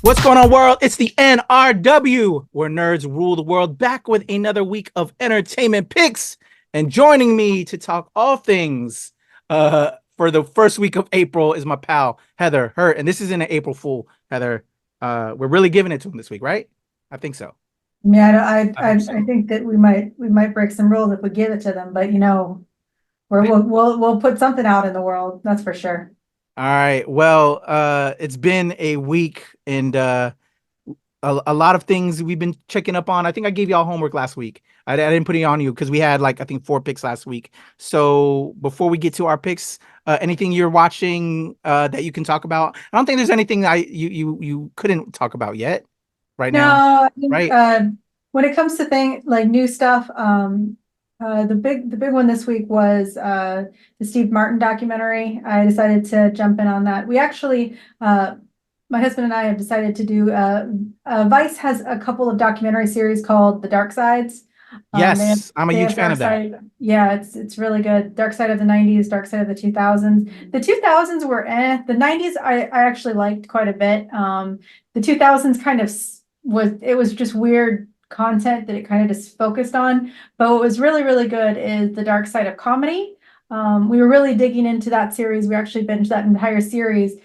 What's going on, world? It's the NRW, where nerds rule the world, back with another week of entertainment picks. And joining me to talk all things for the first week of April is my pal, Heather Hurt. And this isn't an April Fool, Heather. We're really giving it to him this week, right? I think so. Yeah, I think that we might break some rules if we give it to them, but we'll put something out in the world, that's for sure. All right. Well, it's been a week and a lot of things we've been checking up on. I think I gave y'all homework last week. I didn't put it on you because we had I think 4 picks last week. So before we get to our picks, anything you're watching that you can talk about? I don't think there's anything you couldn't talk about yet now. I think, right? When it comes to new stuff, the big one this week was the Steve Martin documentary. I decided to jump in on that. We actually, my husband and I have decided to do, Vice has a couple of documentary series called The Dark Sides. Yes, I'm a huge fan of that. Yeah, it's really good. Dark Side of the 90s, Dark Side of the 2000s. The 2000s were The 90s I actually liked quite a bit. The 2000s kind of was just weird content that it kind of just focused on. But what was really, really good is The Dark Side of Comedy. We were really digging into that series. We actually binged that entire series.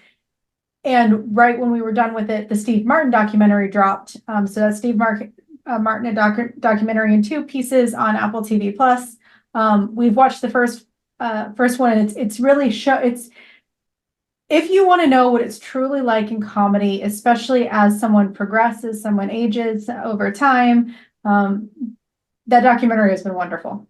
And right when we were done with it, the Steve Martin documentary dropped. So that's Steve Martin, a documentary in 2 pieces on Apple TV Plus. We've watched the first one, and it's really if you want to know what it's truly like in comedy, especially as someone progresses, someone ages over time, that documentary has been wonderful.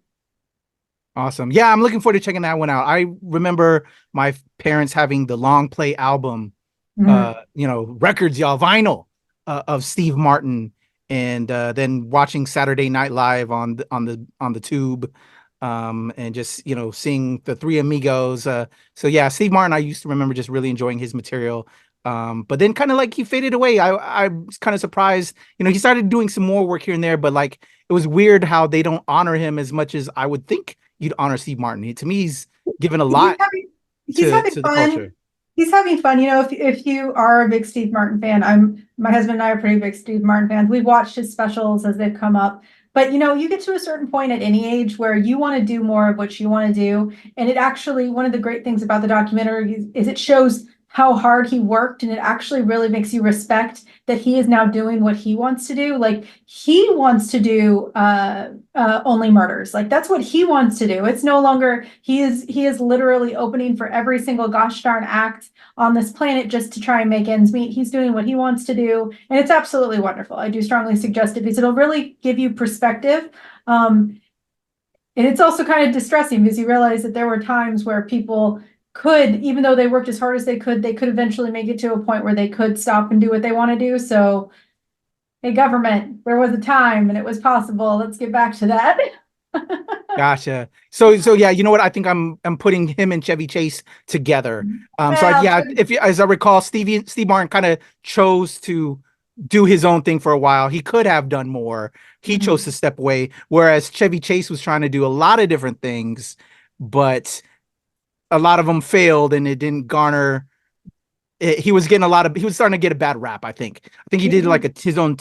Awesome. Yeah, I'm looking forward to checking that one out. I remember my parents having the long play album, records, y'all, vinyl of Steve Martin. And then watching Saturday Night Live on the tube, and just seeing the Three Amigos. So yeah, Steve Martin, I used to remember just really enjoying his material. But then kind of he faded away. I was kind of surprised. He started doing some more work here and there, but it was weird how they don't honor him as much as I would think you'd honor Steve Martin. To me, he's given a lot to the culture. He's having fun. If you are a big Steve Martin fan, my husband and I are pretty big Steve Martin fans. We've watched his specials as they've come up. But, you get to a certain point at any age where you want to do more of what you want to do. And it actually, one of the great things about the documentary is it shows how hard he worked. And it actually really makes you respect that he is now doing what he wants to do. He wants to do Only Murders. That's what he wants to do. It's no longer, he is literally opening for every single gosh darn act on this planet just to try and make ends meet. He's doing what he wants to do. And it's absolutely wonderful. I do strongly suggest it because it'll really give you perspective. And it's also kind of distressing because you realize that there were times where people could, even though they worked as hard as they could eventually make it to a point where they could stop and do what they want to do. So, hey, government, there was a time and it was possible. Let's get back to that. Gotcha. So yeah, you know what? I think I'm putting him and Chevy Chase together. As I recall, Steve Martin kind of chose to do his own thing for a while. He could have done more. He chose to step away, whereas Chevy Chase was trying to do a lot of different things, but a lot of them failed and it didn't garner. He was starting to get a bad rap. I think he did his own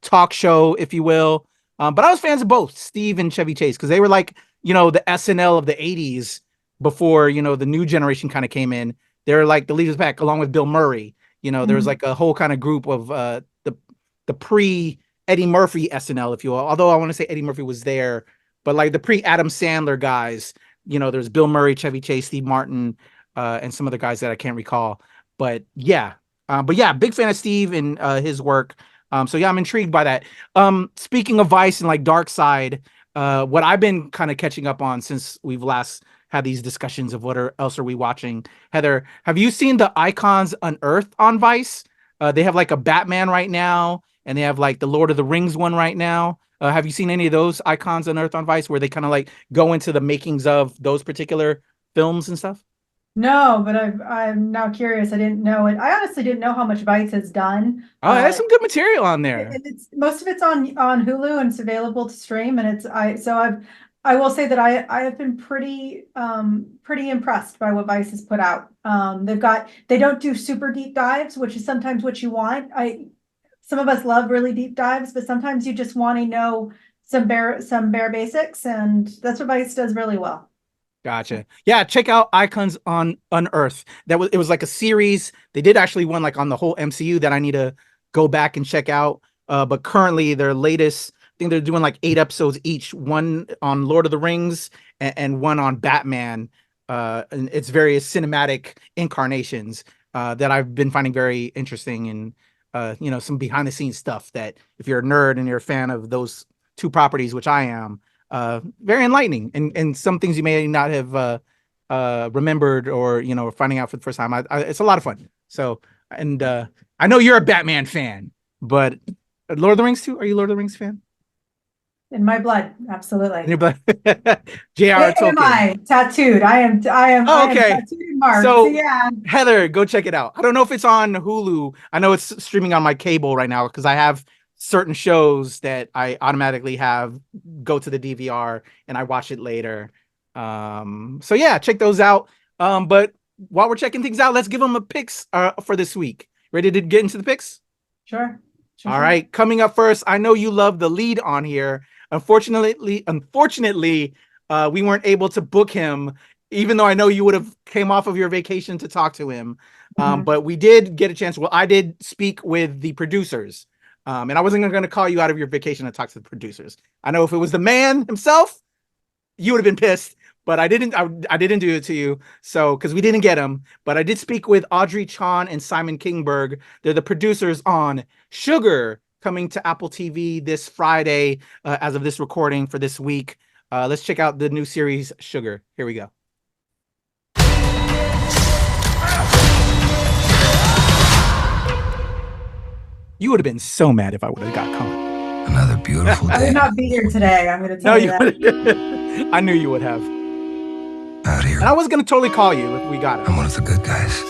talk show, if you will. But I was fans of both Steve and Chevy Chase because they were the SNL of the 80s before, the new generation kind of came in. They're the leaders back along with Bill Murray. There was a whole kind of group of the pre Eddie Murphy SNL, if you will. Although I want to say Eddie Murphy was there, but the pre Adam Sandler guys. There's Bill Murray, Chevy Chase, Steve Martin, and some other guys that I can't recall. But yeah, big fan of Steve and his work. So yeah, I'm intrigued by that. Speaking of Vice and Dark Side, what I've been kind of catching up on since we've last had these discussions of else are we watching. Heather, have you seen the Icons Unearthed on Vice? They have a Batman right now, and they have the Lord of the Rings one right now. Have you seen any of those Icons Unearthed on Vice where they kind of go into the makings of those particular films and stuff? No, but I'm now curious. I didn't know it. I honestly didn't know how much Vice has done. Oh, there's some good material on there. Most of it's on Hulu and it's available to stream. And I will say that I have been pretty impressed by what Vice has put out. They don't do super deep dives, which is sometimes what you want. Some of us love really deep dives, but sometimes you just want to know some bare basics, and that's what Vice does really well. Gotcha. Yeah, check out Icons on Unearth. It was like a series. They did actually one like on the whole MCU that I need to go back and check out. But currently their latest, I think they're doing like 8 episodes each, one on Lord of the Rings and one on Batman, and its various cinematic incarnations that I've been finding very interesting, and some behind the scenes stuff that if you're a nerd and you're a fan of those two properties, which I am, very enlightening, and some things you may not have remembered or finding out for the first time. It's a lot of fun. So, and I know you're a Batman fan, but Lord of the Rings too. Are you a Lord of the Rings fan? In my blood, absolutely. In your blood. J.R. Tolkien. Am I tattooed? I am. Oh, okay. I am tattooed and marked. So yeah, Heather, go check it out. I don't know if it's on Hulu. I know it's streaming on my cable right now because I have certain shows that I automatically have go to the DVR and I watch it later. So yeah, check those out. But while we're checking things out, let's give them a picks for this week. Ready to get into the picks? Sure. All right. Coming up first, I know you love the lead on here. Unfortunately, we weren't able to book him, even though I know you would have came off of your vacation to talk to him. But we did get a chance. Well, I did speak with the producers. And I wasn't going to call you out of your vacation to talk to the producers. I know if it was the man himself, you would have been pissed, but I didn't do it to you. So, because we didn't get him, but I did speak with Audrey Chon and Simon Kingberg. They're the producers on Sugar, coming to Apple TV this Friday, as of this recording for this week. Let's check out the new series, Sugar. Here we go. You would have been so mad if I would have got caught. Another beautiful day. I would not be here today. I'm going to tell you that. I knew you would have. Out here. And I was going to totally call you if we got it. I'm one of the good guys.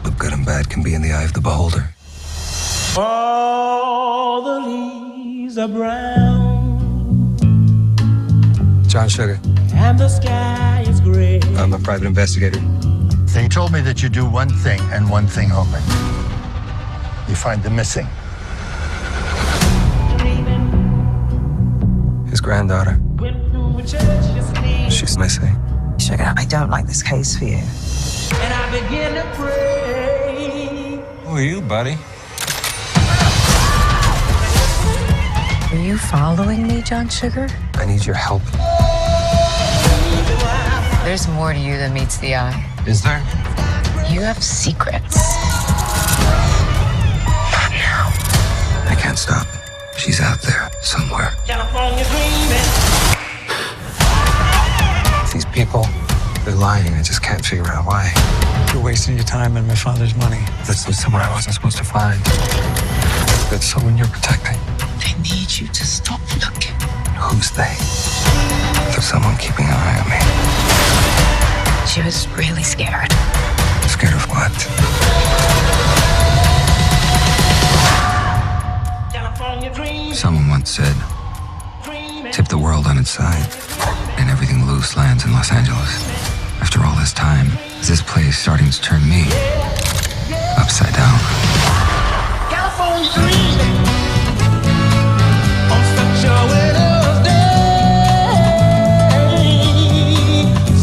But good and bad can be in the eye of the beholder. All the leaves are brown. John Sugar. And the sky is gray. I'm a private investigator. They told me that you do one thing and one thing only. You find the missing. His granddaughter. She's missing. Sugar, I don't like this case for you. And I begin to pray. Who are you, buddy? Are you following me, John Sugar? I need your help. There's more to you than meets the eye. Is there? You have secrets. Not now. I can't stop. She's out there somewhere. California dreaming. These people, they're lying. I just can't figure out why. You're wasting your time and my father's money. This was someone I wasn't supposed to find. That's someone you're protecting. I need you to stop looking. Who's they? There's someone keeping an eye on me. She was really scared. Scared of what? California dreaming. Someone once said, tip the world on its side, and everything loose lands in Los Angeles. After all this time, is this place starting to turn me upside down? California dreaming. On such a winter's day.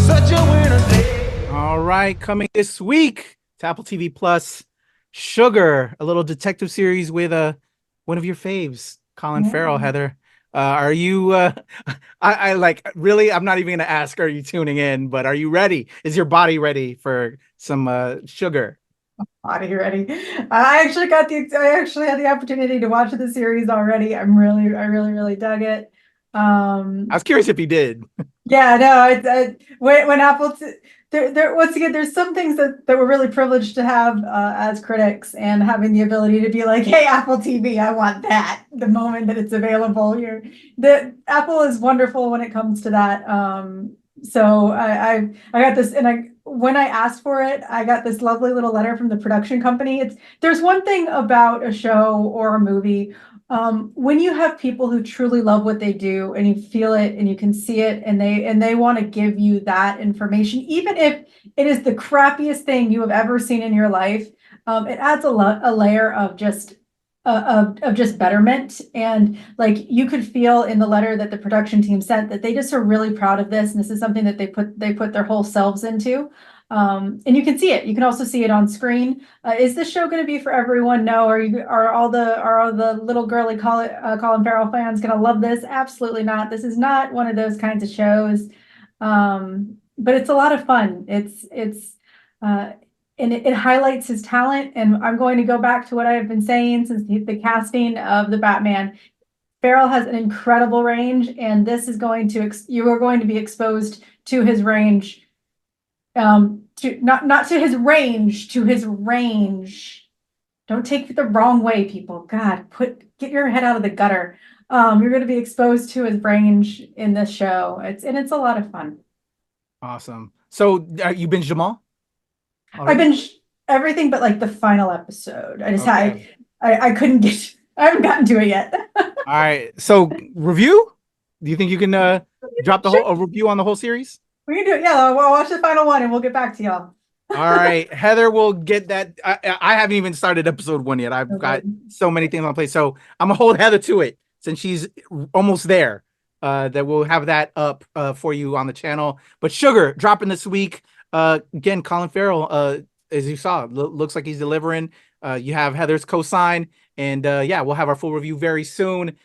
Such a winter's day. All right, coming this week to Apple TV Plus, Sugar, a little detective series with one of your faves, Colin Farrell. Heather, are you? I like really. I'm not even gonna ask. Are you tuning in? But are you ready? Is your body ready for some Sugar? Body ready. I actually had the opportunity to watch the series already. I really dug it. I was curious if you did. Yeah, no. When Apple. There once again, there's some things that we're really privileged to have as critics, and having the ability to be like, "Hey, Apple TV, I want that." The moment that it's available here, the Apple is wonderful when it comes to that. So I got this, and when I asked for it, I got this lovely little letter from the production company. There's one thing about a show or a movie when you have people who truly love what they do and you feel it and you can see it and they want to give you that information, even if it is the crappiest thing you have ever seen in your life, it adds a layer of just betterment. And like you could feel in the letter that the production team sent that they just are really proud of this, and this is something that they put their whole selves into. And you can see it. You can also see it on screen. Is this show going to be for everyone? No. Are all the little girly Colin Farrell fans going to love this? Absolutely not. This is not one of those kinds of shows. But it's a lot of fun. And it highlights his talent. And I'm going to go back to what I have been saying since the casting of the Batman. Farrell has an incredible range, and this is you are going to be exposed to his range. Not to his range, to his range. Don't take it the wrong way, people. God, get your head out of the gutter. You're going to be exposed to his range in this show. It's a lot of fun. Awesome. So you binged them all? I binged everything but like the final episode. I couldn't get. I haven't gotten to it yet. All right. So review? Do you think you can drop a review on the whole series? We can do it. Yeah, I'll watch the final one and we'll get back to y'all. All right. Heather will get that. I haven't even started episode 1 yet. I've got so many things on play. So I'm going to hold Heather to it since she's almost there. That we'll have that up for you on the channel. But Sugar dropping this week. Again, Colin Farrell, as you saw, looks like he's delivering. You have Heather's cosign. And we'll have our full review very soon.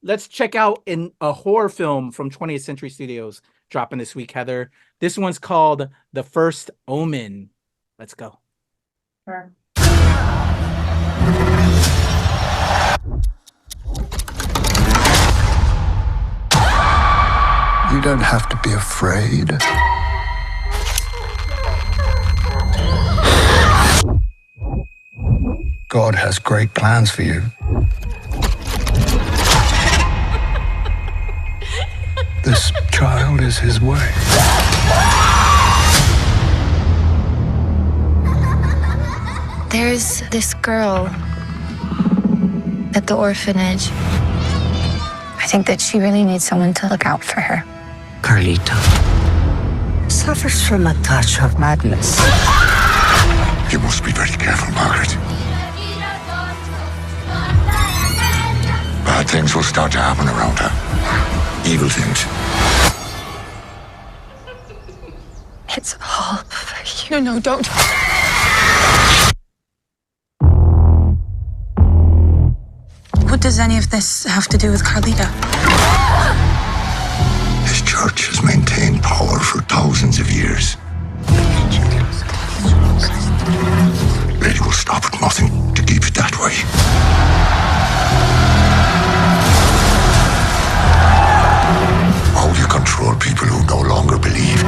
Let's check out a horror film from 20th Century Studios. Dropping this week, Heather. This one's called The First Omen. Let's go. Sure. You don't have to be afraid. God has great plans for you. This child is his way. There's this girl at the orphanage. I think that she really needs someone to look out for her. Carlita suffers from a touch of madness. You must be very careful, Margaret. Bad things will start to happen around her. Evil things. It's all for you. No, don't. What does any of this have to do with Carlita? This church has maintained power for thousands of years. They will stop at nothing to keep it that way. How you control people who no longer believe.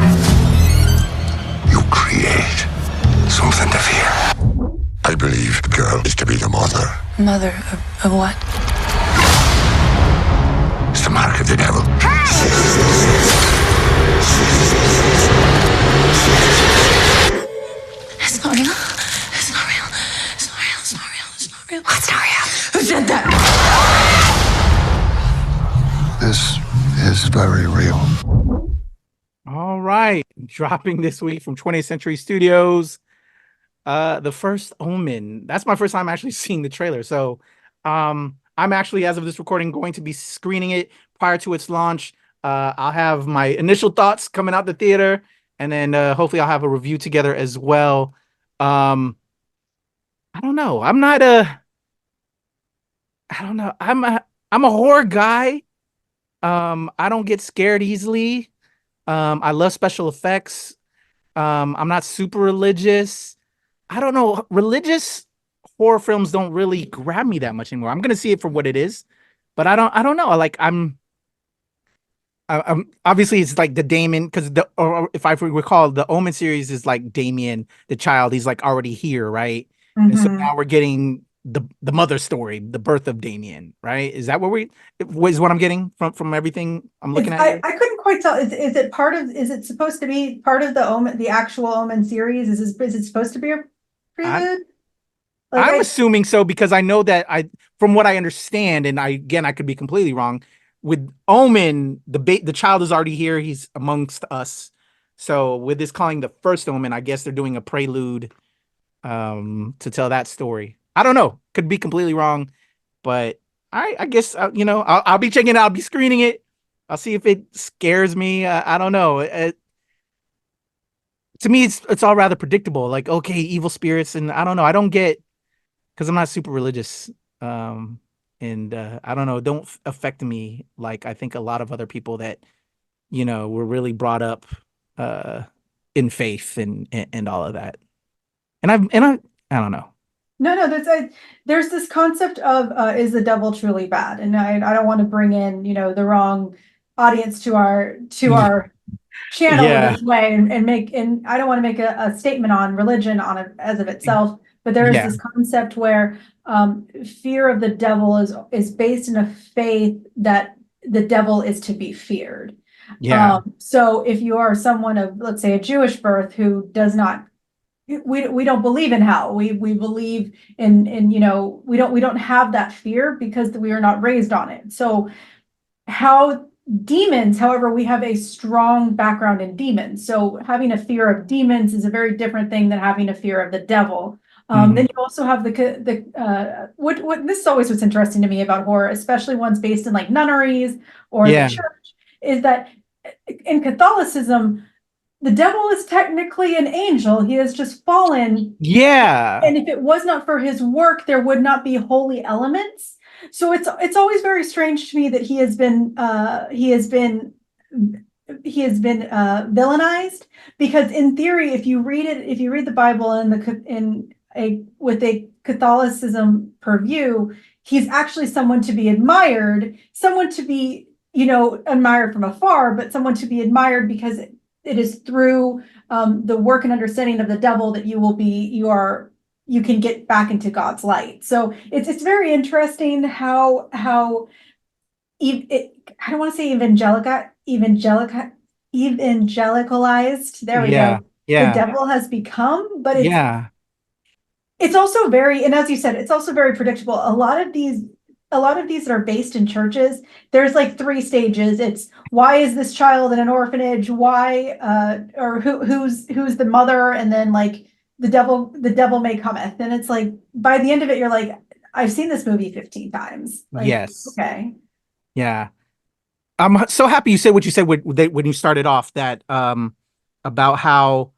You create something to fear. I believe the girl is to be the mother. Mother of what? It's the mark of the devil. It's not real. It's not real. It's not real. It's not real. It's not real. It's not real. Who said that? This is very real. All right. Dropping this week from 20th Century Studios. The First Omen. That's my first time actually seeing the trailer. So I'm actually, as of this recording, going to be screening it prior to its launch. I'll have my initial thoughts coming out the theater, and then hopefully I'll have a review together as well. I don't know. I'm a horror guy. I don't get scared easily. I love special effects. I'm not super religious. I don't know. Religious horror films don't really grab me that much anymore. I'm gonna see it for what it is, but I don't know. Like I'm obviously it's like the Damien, because or if I recall, the Omen series is like Damien, the child. He's like already here, right? Mm-hmm. And so now we're getting the mother story, the birth of Damien, right? Is that what I'm getting from everything I'm looking at? I couldn't quite tell. Is it supposed to be part of the Omen, the actual Omen series? Is it supposed to be a prelude? Like, I'm assuming so because I know that from what I understand, and I could be completely wrong. With Omen, the child is already here. He's amongst us. So with this calling the first Omen, I guess they're doing a prelude to tell that story. I don't know. Could be completely wrong, but I guess I'll be checking it out. I'll be screening it. I'll see if it scares me. I don't know. To me, it's all rather predictable. Like, okay, evil spirits, and I don't know. I don't get because I'm not super religious. And I don't know, don't affect me like I think a lot of other people that were really brought up in faith and all of that. And I don't know. No, there's this concept of is the devil truly bad? And I don't want to bring in the wrong audience to our channel in this way and I don't want to make a statement on religion on it as of itself, but there is this concept where fear of the devil is based in a faith that the devil is to be feared. So if you are someone of, let's say, a Jewish birth who does not, we don't believe in hell. We believe in we don't have that fear because we are not raised on it. So demons, however, we have a strong background in demons. So having a fear of demons is a very different thing than having a fear of the devil. Then you also have what this is always what's interesting to me about horror, especially ones based in like nunneries or the church, is that in Catholicism, the devil is technically an angel. He has just fallen. Yeah. And if it was not for his work, there would not be holy elements. So it's always very strange to me that he has been villainized, because in theory, if you read the Bible with a Catholicism purview, he's actually someone to be admired, someone to be admired from afar, but someone to be admired because it is through the work and understanding of the devil that you can get back into God's light. So it's very interesting how I don't want to say evangelicalized. There we go. Yeah. The devil has become, but it's also very, and as you said, it's also very predictable. A lot of these that are based in churches, there's like 3 stages. It's why is this child in an orphanage? Why or who's the mother? And then like the devil may cometh. And it's like by the end of it, you're like, I've seen this movie 15 times. Like, yes. Okay. Yeah. I'm so happy you said what you said when you started off that about how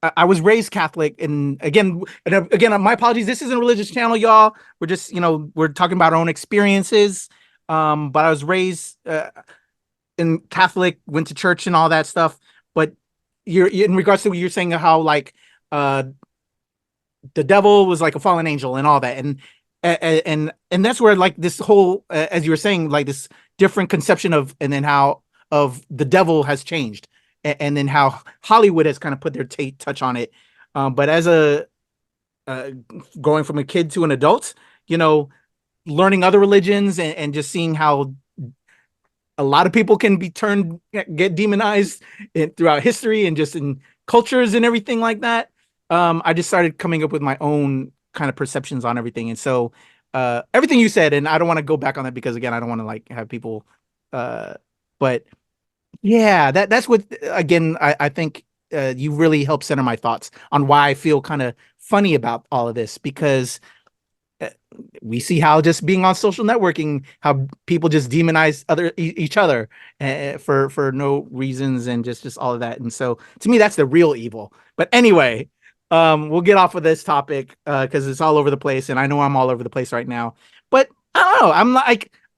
I was raised Catholic, and again, my apologies. This isn't a religious channel, y'all. We're just, we're talking about our own experiences. But I was raised in Catholic, went to church and all that stuff. But you're in regards to what you're saying, how like the devil was like a fallen angel and all that, and that's where like this whole, as you were saying, like this different conception of, and then how of the devil has changed. And then how Hollywood has kind of put their touch on it. But as going from a kid to an adult, learning other religions and just seeing how a lot of people can get demonized throughout history and just in cultures and everything like that. I just started coming up with my own kind of perceptions on everything. And so everything you said, and I don't want to go back on that because again, I don't want to like have people, but yeah, that's what, again, I think you really help center my thoughts on why I feel kind of funny about all of this, because we see how just being on social networking, how people just demonize each other for no reasons and just all of that. And so to me, that's the real evil. But anyway, we'll get off of this topic because it's all over the place, and I know I'm all over the place right now. But I don't know,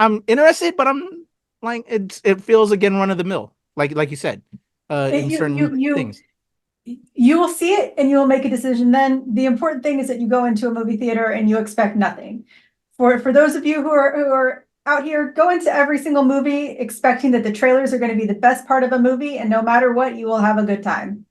I'm interested, but I'm like, it feels again run of the mill, like you said, in certain things. You will see it and you will make a decision. Then the important thing is that you go into a movie theater and you expect nothing. For those of you who are out here, go into every single movie expecting that the trailers are going to be the best part of a movie, and no matter what, you will have a good time.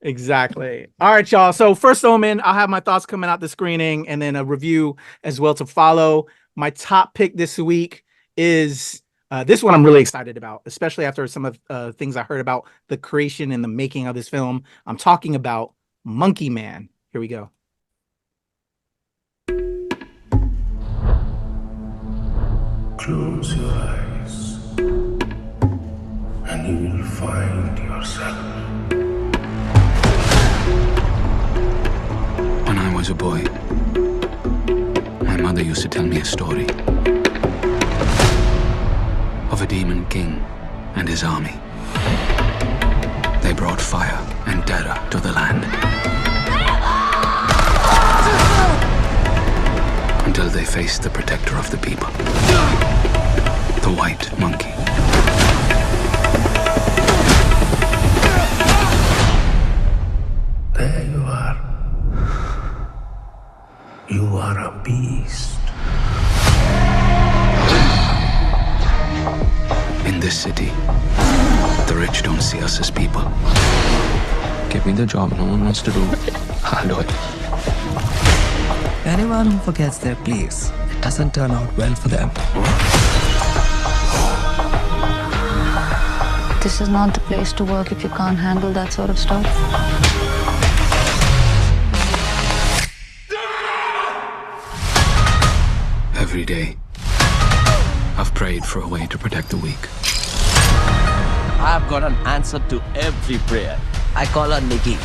Exactly. All right, y'all. So first Omen, I'll have my thoughts coming out the screening and then a review as well to follow. My top pick this week is this one I'm really excited about, especially after some of things I heard about the creation and the making of this film. I'm talking about Monkey Man. Here we go. Close your eyes and you will find yourself. When I was a boy, my mother used to tell me a story of a demon king and his army. They brought fire and terror to the land. Until they faced the protector of the people, the white monkey. There you are. You are a beast. In this city, the rich don't see us as people. Give me the job no one wants to do. I'll do it. Anyone who forgets their place, it doesn't turn out well for them. This is not the place to work if you can't handle that sort of stuff. Every day, I've prayed for a way to protect the weak. I've got an answer to every prayer. I call her Nikki.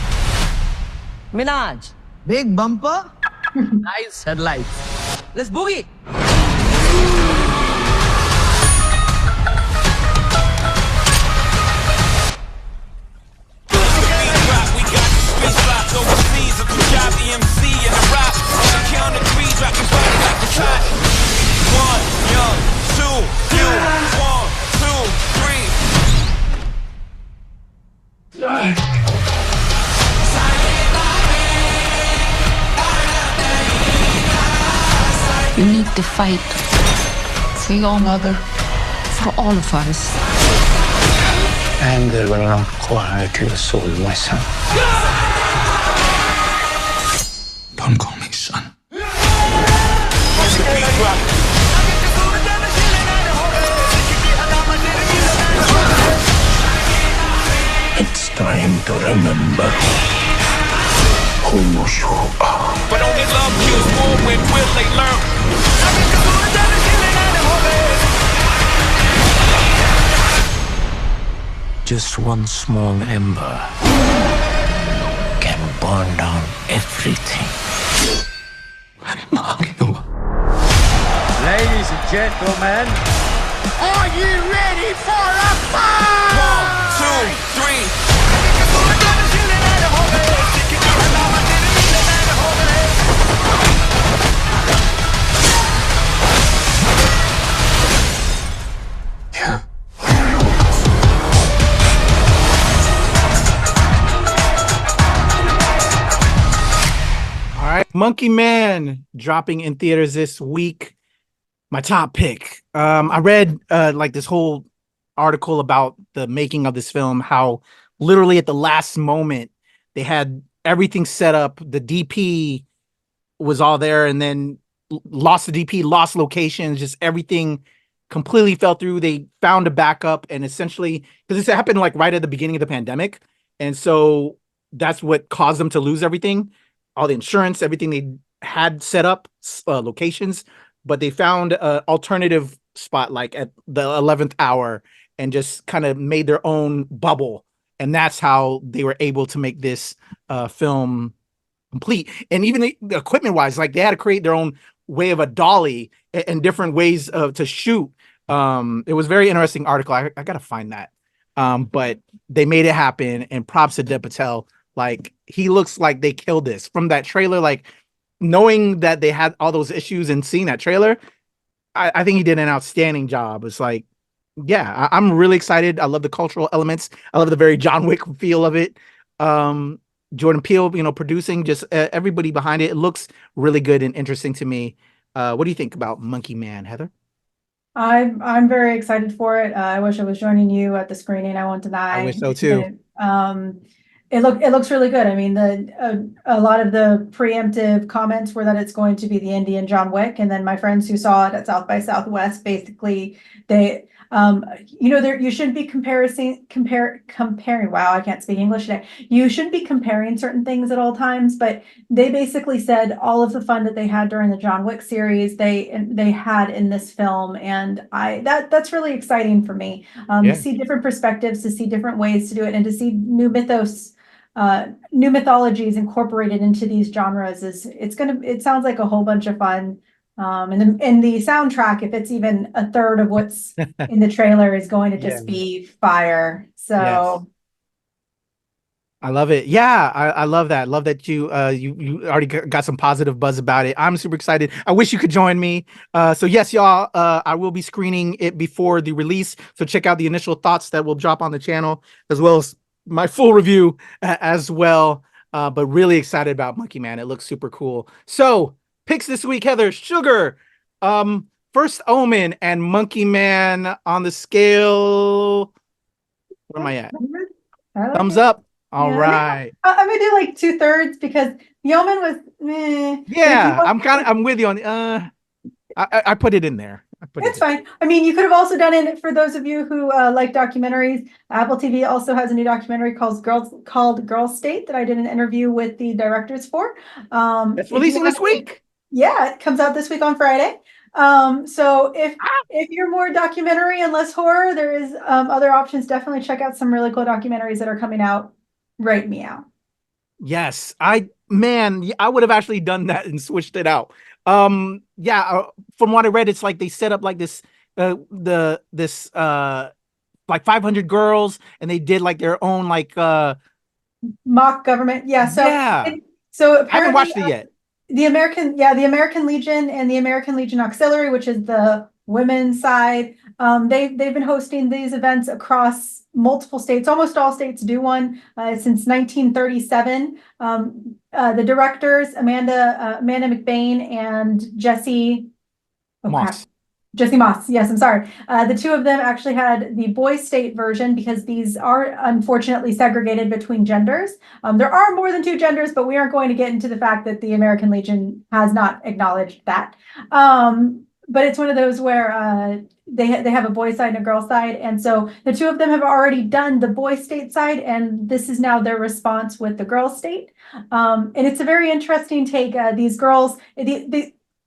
Minaj, big bumper, nice headlights. Let's boogie. You need to fight for your mother, for all of us. Anger will not quiet your soul, my son. Don't call me son. It's time to remember who you are. But only love kills war when will they learn? Just one small ember can burn down everything. Ladies and gentlemen, are you ready for a fight? 1, 2, 3. Yeah. All right, Monkey Man dropping in theaters this week. My top pick. I read like this whole article about the making of this film, how literally at the last moment they had everything set up. The DP was all there, and then lost the DP, lost locations, just everything completely fell through. They found a backup, and essentially, because this happened like right at the beginning of the pandemic, and so that's what caused them to lose everything, all the insurance, everything they had set up, locations, but they found an alternative spot like at the 11th hour and just kind of made their own bubble, and that's how they were able to make this film complete. And even the equipment wise, like they had to create their own way of a dolly and different ways to shoot. It was a very interesting article. I gotta find that. But they made it happen, and props to Dev Patel. Like, he looks like they killed this from that trailer. Like, knowing that they had all those issues and seeing that trailer, I think he did an outstanding job. It's like, yeah, I'm really excited. I love the cultural elements. I love the very John Wick feel of it. Jordan Peele, producing, just everybody behind it. It looks really good and interesting to me. What do you think about Monkey Man, Heather? I'm very excited for it. I wish I was joining you at the screening. I went tonight. I wish so too. It looks really good. I mean, a lot of the preemptive comments were that it's going to be the Indian John Wick, and then my friends who saw it at South by Southwest, basically You shouldn't be comparing. Wow, I can't speak English today. You shouldn't be comparing certain things at all times, but they basically said all of the fun that they had during the John Wick series, they had in this film. And that's really exciting for me, to see different perspectives, to see different ways to do it, and to see new mythologies incorporated into these genres. It sounds like a whole bunch of fun. And the soundtrack, if it's even a third of what's in the trailer, is going to just be fire. So I love it. Yeah, I love that. Love that you already got some positive buzz about it. I'm super excited. I wish you could join me. So yes, y'all, I will be screening it before the release. So check out the initial thoughts that will drop on the channel, as well as my full review as well. But really excited about Monkey Man. It looks super cool. So picks this week, Heather. Sugar. First Omen and Monkey Man on the scale. Where am I at? Thumbs up. All right. I'm gonna do like 2/3 because the Omen was yeah, I'm with you on I put it in there. It's fine. I mean, you could have also done it for those of you who like documentaries. Apple TV also has a new documentary called Girl State that I did an interview with the directors for. It's releasing this week. Yeah, it comes out this week on Friday. So if you're more documentary and less horror, there is other options. Definitely check out some really cool documentaries that are coming out right meow. Yes, I would have actually done that and switched it out. From what I read, it's like they set up like this like 500 girls, and they did like their own like mock government. So I haven't watched it yet. The American Legion and the American Legion Auxiliary, which is the women's side, they've been hosting these events across multiple states. Almost all states do one since 1937. The directors, Amanda McBain and Jesse Moss. Jesse Moss. Yes, I'm sorry. The two of them actually had the boy state version because these are unfortunately segregated between genders. There are more than two genders, but we aren't going to get into the fact that the American Legion has not acknowledged that. But it's one of those where they have a boy side and a girl side. And so the two of them have already done the boy state side, and this is now their response with the girl state. And it's a very interesting take. These girls,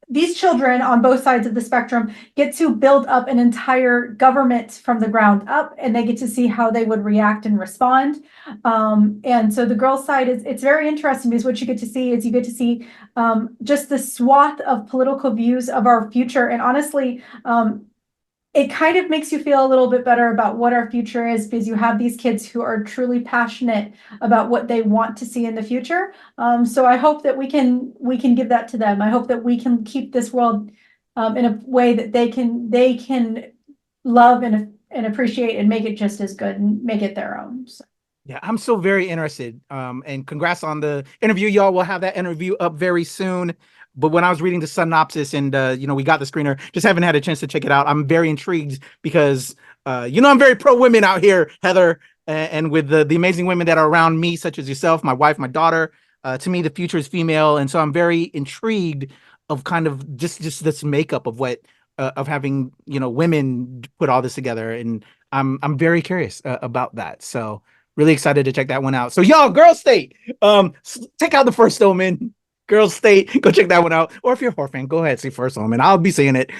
these children on both sides of the spectrum get to build up an entire government from the ground up, and they get to see how they would react and respond. And so the girls' side it's very interesting because what you get to see is just the swath of political views of our future. And honestly, it kind of makes you feel a little bit better about what our future is, because you have these kids who are truly passionate about what they want to see in the future. So I hope that we can give that to them. I hope that we can keep this world in a way that they can love and appreciate and make it just as good and make it their own. So. Yeah, I'm so very interested. And congrats on the interview, y'all. We'll have that interview up very soon. But when I was reading the synopsis and, we got the screener, just haven't had a chance to check it out. I'm very intrigued because, I'm very pro women out here, Heather, and with the amazing women that are around me, such as yourself, my wife, my daughter. To me, the future is female. And so I'm very intrigued of kind of just this makeup of what of having, women put all this together. And I'm very curious about that. So really excited to check that one out. So y'all, Girl State, check out the first Omen. Girls State, go check that one out. Or if you're a horror fan, go ahead, see First Omen. I'll be seeing it.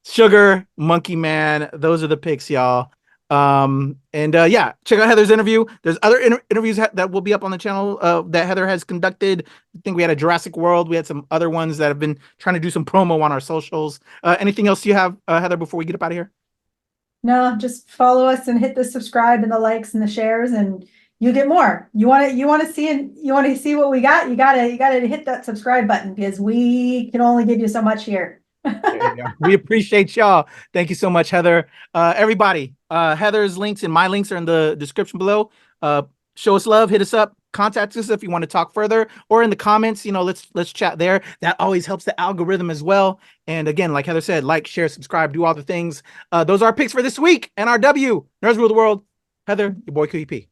Sugar, Monkey Man, those are the picks, y'all. Check out Heather's interview. There's other interviews that will be up on the channel that Heather has conducted. I think we had a Jurassic World. We had some other ones that have been trying to do some promo on our socials. Anything else you have, Heather, before we get up out of here? No, just follow us and hit the subscribe and the likes and the shares, and you get more. You want to see what we got? You gotta hit that subscribe button because we can only give you so much here. We appreciate y'all. Thank you so much, Heather. Everybody, Heather's links and my links are in the description below. Show us love, hit us up, contact us if you want to talk further, or in the comments. Let's chat there. That always helps the algorithm as well. And again, like Heather said, like, share, subscribe, do all the things. Those are our picks for this week. NRW, Nerds Rule the World. Heather, your boy QEP.